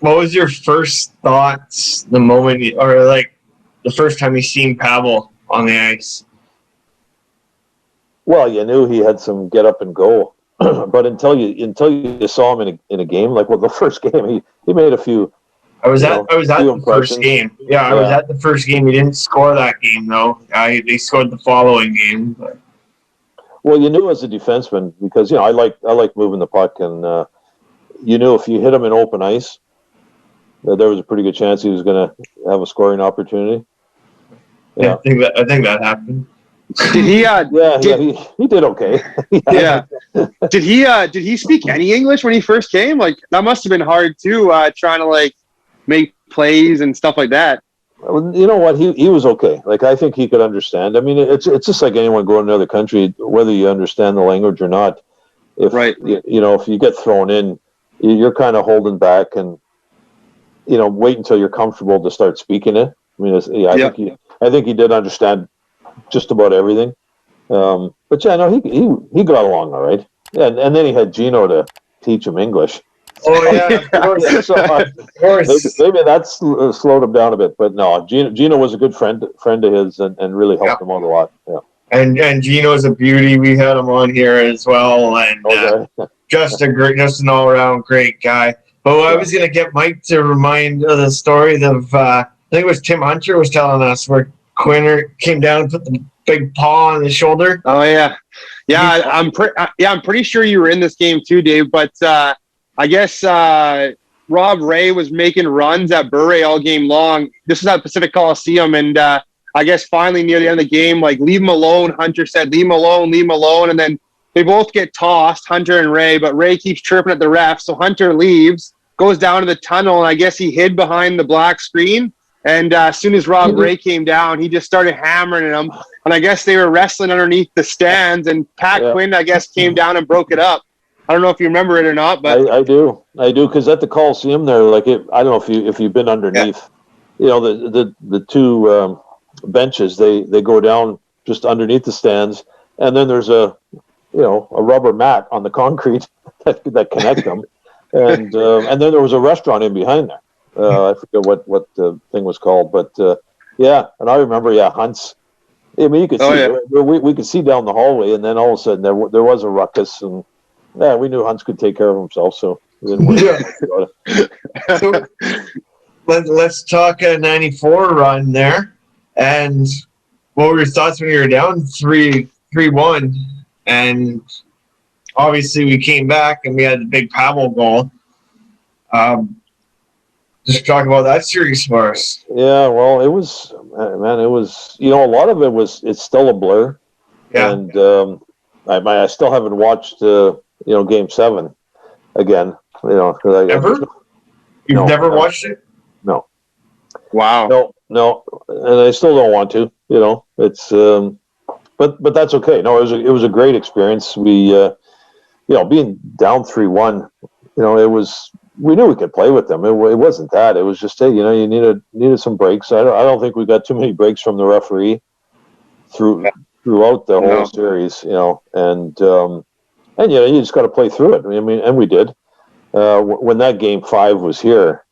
what was your first thoughts the moment, or like the first time you seen Pavel on the ice? Well, you knew he had some get up and go, but until you saw him in a game, like the first game, he made a few. I was at the first game. Yeah, I was at the first game. He didn't score that game though. They scored the following game. But. Well, you knew as a defenseman because I like moving the puck, and you knew if you hit him in open ice, that there was a pretty good chance he was going to have a scoring opportunity. Yeah, I think that happened. Did he? He did okay. Yeah. Did he speak any English when he first came? Like that must have been hard too, trying to like make plays and stuff like that. You know what? He was okay. Like I think he could understand. I mean, it's just like anyone going to another country, whether you understand the language or not. If if you get thrown in, you're kind of holding back and wait until you're comfortable to start speaking it. I mean, I think he did understand just about everything. But yeah, no, he got along all right. Yeah, and then he had Gino to teach him English. Oh yeah, of course. Of course. Maybe that's slowed him down a bit, but no, Gino was a good friend of his and really helped him out a lot. Yeah. And Gino's a beauty. We had him on here as well, and just an all around great guy. But I was going to get Mike to remind the story of I think it was Tim Hunter was telling us where Quinner came down and put the big paw on his shoulder. Oh yeah. I'm pretty sure you were in this game too, Dave. But I guess Rob Ray was making runs at Bure all game long. This is at Pacific Coliseum, and I guess finally near the end of the game, like leave him alone. Hunter said, "Leave him alone," and then they both get tossed, Hunter and Ray. But Ray keeps chirping at the ref, so Hunter leaves, goes down to the tunnel, and I guess he hid behind the black screen. And as soon as Rob Ray came down, he just started hammering at him. And I guess they were wrestling underneath the stands, and Pat Quinn, I guess, came down and broke it up. I don't know if you remember it or not, but I do, because at the Coliseum there, like I don't know if you've been underneath, the two benches, they go down just underneath the stands, and then there's a rubber mat on the concrete that connect them, and then there was a restaurant in behind there. I forget what the thing was called, but and I remember Hunt's. I mean, you could see we could see down the hallway, and then all of a sudden there was a ruckus, and we knew Hunt's could take care of himself, so we didn't worry about it. Let's talk a '94 run there, and what were your thoughts when you were down 3-1, and obviously we came back and we had the big Pavel goal. Just talk about that series for us. Yeah, well, it was a lot of it's still a blur. Yeah. And I still haven't watched, Game 7 again. Ever? You've never watched it? No. Wow. No, and I still don't want to. It's but that's okay. No, it was a great experience. We, being down 3-1, it was. We knew we could play with them. It wasn't that. It was just, hey, you needed some breaks. I don't think we got too many breaks from the referee throughout the whole series. And you just got to play through it. I mean, and we did. When that Game 5 was here,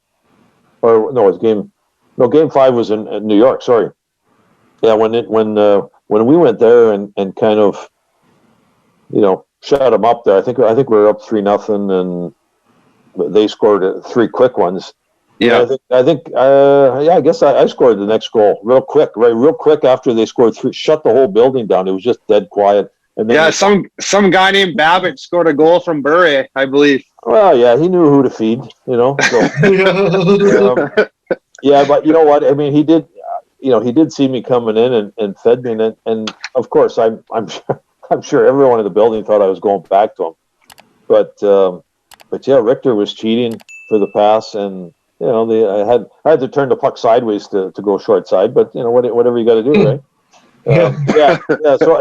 Game 5 was in New York. Sorry. Yeah, when we went there and kind of, shut them up there. I think we were up 3-0 and. They scored 3 quick ones. Yeah, I guess I scored the next goal real quick after they scored 3. Shut the whole building down. It was just dead quiet. And then some guy named Babych scored a goal from Bure, I believe. Well, yeah, he knew who to feed. So, but you know what? I mean, he did. He did see me coming in and fed me, and of course, I'm sure everyone in the building thought I was going back to him, But yeah, Richter was cheating for the pass, and I had to turn the puck sideways to go short side. But whatever you got to do, right?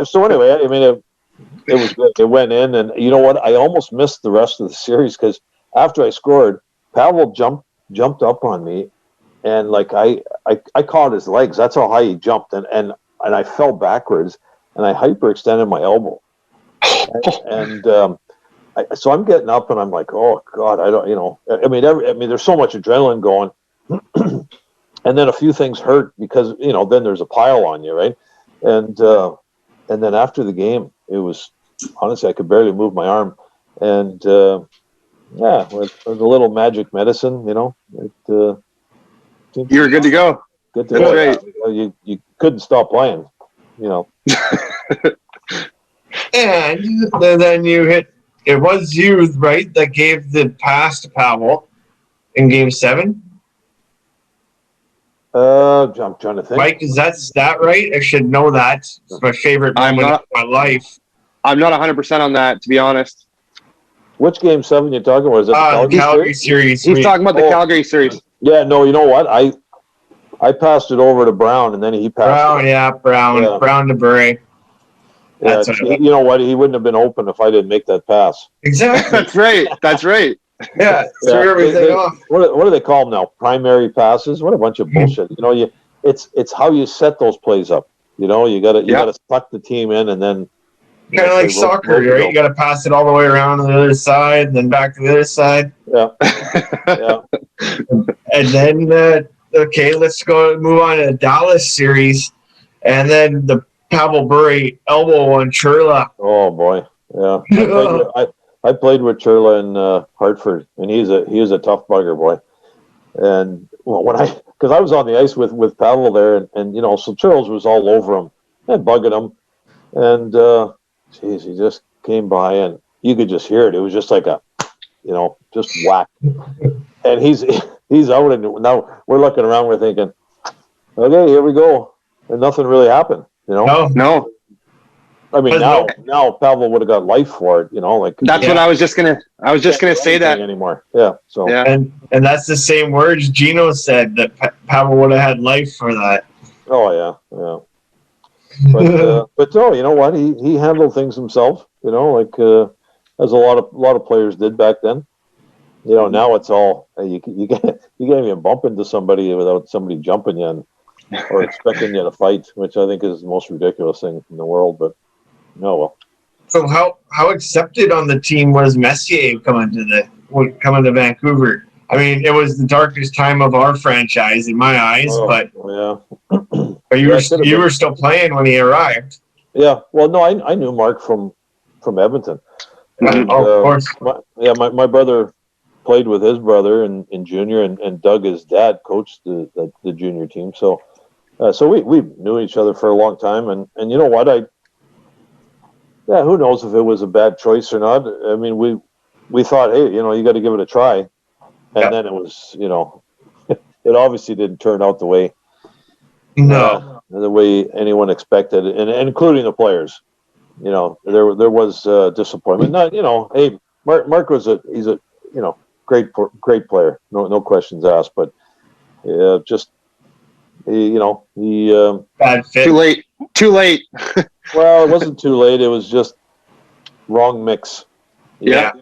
So anyway, I mean, it was good. It went in, and you know what? I almost missed the rest of the series because after I scored, Pavel jumped up on me, and like I caught his legs. That's how high he jumped, and I fell backwards, and I hyperextended my elbow, and so I'm getting up and I'm like, oh God, I don't, there's so much adrenaline going. And then a few things hurt because, then there's a pile on you, right? And then after the game, it was, honestly, I could barely move my arm. And with a little magic medicine, it, you're good to go. Good to go. Right. You couldn't stop playing, And then you hit, it was you, right, that gave the pass to Pavel in Game 7? I'm trying to think. Mike, is that right? I should know that. It's my favorite moment of my life. I'm not 100% on that, to be honest. Which Game 7 you talking about? Is it the Calgary series? He's talking about the Calgary series. Yeah, no, you know what? I passed it over to Brown, and then he passed it. Brown to Bure. Yeah, you know what? He wouldn't have been open if I didn't make that pass. Exactly. That's right. Yeah, threw everything off. What do they call them now? Primary passes? What a bunch of bullshit. It's how you set those plays up. You gotta suck the team in, and then kind of like soccer, right? You gotta pass it all the way around to the other side, and then back to the other side. Yeah. Yeah. And then okay, let's move on to the Dallas series, and then the Pavel Bure elbow on Churla. Oh boy, yeah. I played with Churla in Hartford, and he was a tough bugger, boy. And because I was on the ice with Pavel there, and so Charles was all over him and bugging him, and he just came by, and you could just hear it. It was just like just whack. And he's out, and now we're looking around, we're thinking, okay, here we go, and nothing really happened. No. I mean, now Pavel would have got life for it, That's what I was just gonna say that anymore. Yeah. So. Yeah. And that's the same words Gino said, that Pavel would have had life for that. Oh yeah. But no, you know what? He handled things himself. As a lot of players did back then. Now it's all you can't even bump into somebody without somebody jumping you or expecting you to fight, which I think is the most ridiculous thing in the world. But no, well. So how accepted on the team was Messier coming to Vancouver? I mean, it was the darkest time of our franchise in my eyes, but you were still playing when he arrived. Yeah, well, no, I knew Mark from Edmonton. And, of course. My brother played with his brother in junior, and Doug, his dad, coached the junior team. So we knew each other for a long time, and you know what, who knows if it was a bad choice or not. I mean, we thought, hey, you got to give it a try. And then it was, it obviously didn't turn out the way anyone expected, and including the players. There was disappointment. Not, hey, Mark he's a great player, no questions asked, but just he bad fit. Too late. Well, it wasn't too late. It was just wrong mix. Yeah.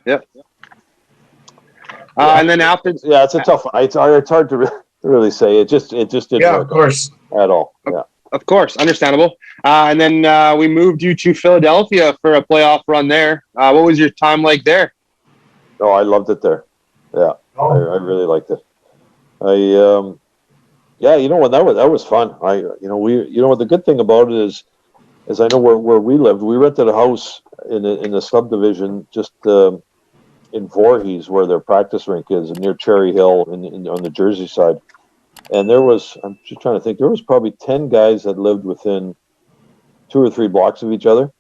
And then after, it's a tough one. It's hard to really say. It just didn't work of course, at all. Yeah, of course, understandable. And then we moved you to Philadelphia for a playoff run there. What was your time like there? Oh, I loved it there. Yeah, I really liked it. That was fun. The good thing about it is I know where we lived. We rented a house in the subdivision just in Voorhees, where their practice rink is, near Cherry Hill on the Jersey side. And I'm just trying to think, there was probably 10 guys that lived within 2 or 3 blocks of each other.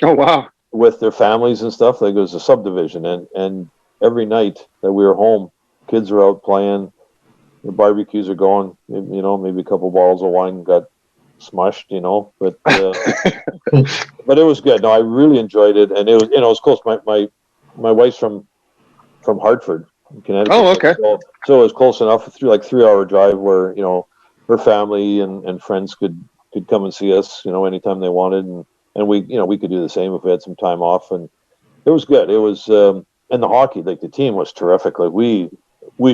Oh, wow. With their families and stuff. Like, it was a subdivision. And every night that we were home, kids were out playing, the barbecues are going, maybe a couple bottles of wine got smushed, but but it was good. No, I really enjoyed it. And it was, it was close. My wife's from Hartford, Connecticut. Oh, okay. So it was close enough, through like 3-hour drive, where her family and friends could come and see us, anytime they wanted, and we could do the same if we had some time off, and it was good. It was and the hockey, like, the team was terrific. Like, we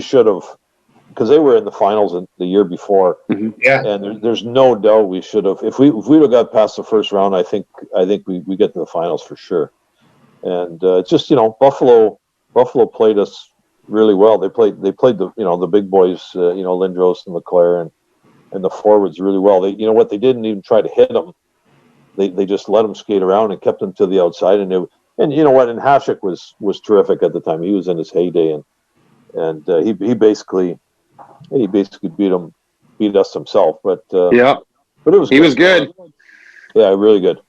should have, because they were in the finals the year before. Mm-hmm. Yeah, and there's no doubt we should have. If we would have got past the first round, I think we get to the finals for sure. And just, Buffalo played us really well. They played the big boys, Lindros and LeClaire and the forwards really well. They didn't even try to hit them. They just let them skate around and kept them to the outside. And Hasek was terrific at the time. He was in his heyday, and he basically beat us himself. But it was he was good. Yeah, really good.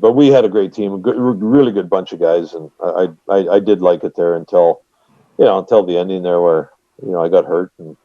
But we had a great team, really good bunch of guys, and I did like it there until the ending there, where I got hurt and